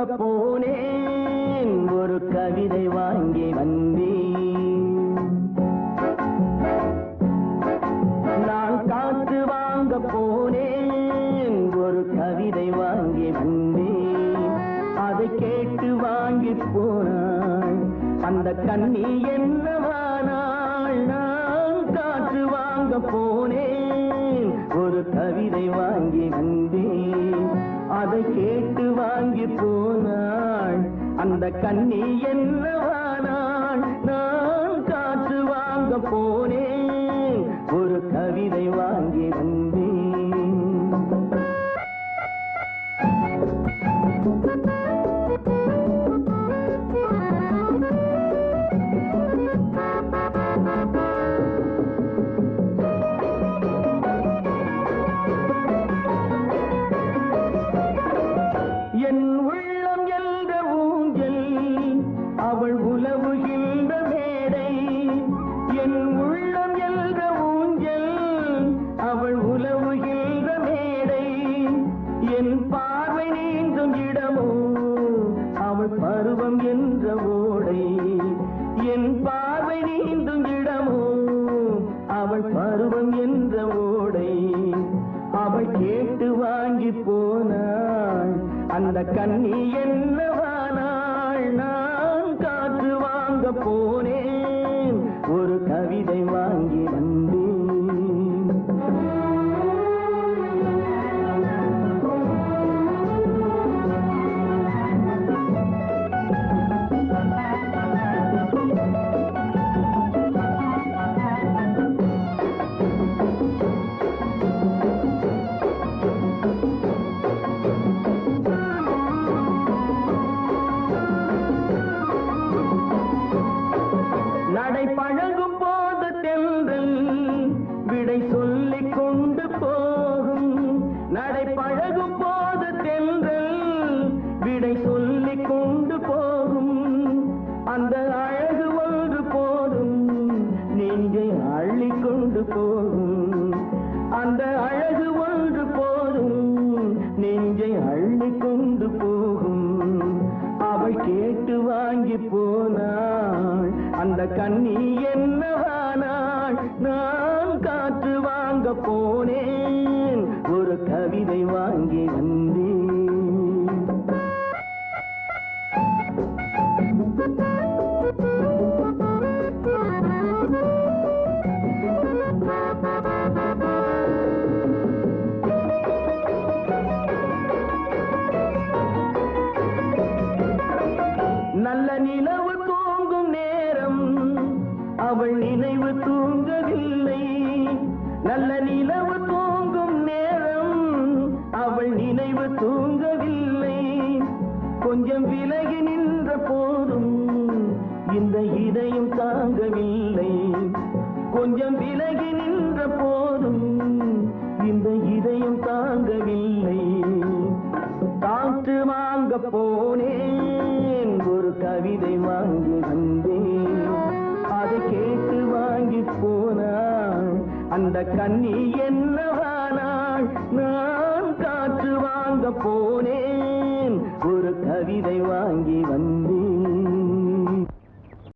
வாங்க போனேன், ஒரு கவிதை வாங்கி வந்தேன். நான் காற்று வாங்க போனேன், ஒரு கவிதை வாங்கி வந்தேன். அதை கேட்டு வாங்கி போனாள் அந்த கண்ணி என்னவானாள். நான் காற்று வாங்க போனேன், ஒரு கவிதை வாங்கி வந்தேன். அதை கேட்டு வாங்கி போனாள் அந்த கண்ணி என்னவானாள். நான் காற்று வாங்க போனேன், ஒரு கவிதை வாங்கி வந்தேன். என் உள்ளம் என்ற ஊஞ்சல் அவள் உலவுகின்ற மேடை. என் உள்ளம் என்ற ஊஞ்சல் அவள் உலவுகின்ற மேடை. என் பார்வை நீந்தும் இடமோ அவள் பருவம் என்ற ஓடை. என் பார்வை நீந்தும் இடமோ அவள் பருவம் என்ற ஓடை. அவள் கேட்டு வாங்கி போனாள் அந்த கண்ணி என்னவானாள். நான் காற்று வாங்க போனேன், ஒரு கவிதை வாங்கி வந்தேன். நடை பழகும் போது தென்றல் விடை சொல்லிக் கொண்டு போகும். நடை பழகும் போது தென்றல் விடை சொல்லிக் கொண்டு போகும். அந்த அழகு ஒன்று போதும் நெஞ்சை அள்ளிக் கொண்டு போகும். அந்த அழகு ஒன்று போதும் நெஞ்சை அள்ளிக் கொண்டு போகும். அவள் கேட்டு வாங்கி போனாள் அந்த கண்ணி என்னவானாள். நான் காற்று வாங்க போனேன், ஒரு கவிதை வாங்கி வந்தேன். நல்ல நிலவு தூங்கும் நேரம் அவள் நினைவு தூங்கவில்லை. நல்ல நிலவு தூங்கும் நேரம் அவள் நினைவு தூங்கவில்லை. கொஞ்சம் விலகி நின்ற போதும் இந்த இதயம் தாங்கவில்லை. கொஞ்சம் விலகி நின்ற போதும் இந்த இதயம் தாங்கவில்லை. காற்று வாங்க போனேன், ஒரு கவிதை வாங்கி வந்தேன். அதை கேட்டு வாங்கி போனாள் அந்த கண்ணி என்னவானாள். நான் காற்று வாங்க போனேன், ஒரு கவிதை வாங்கி வந்தேன்.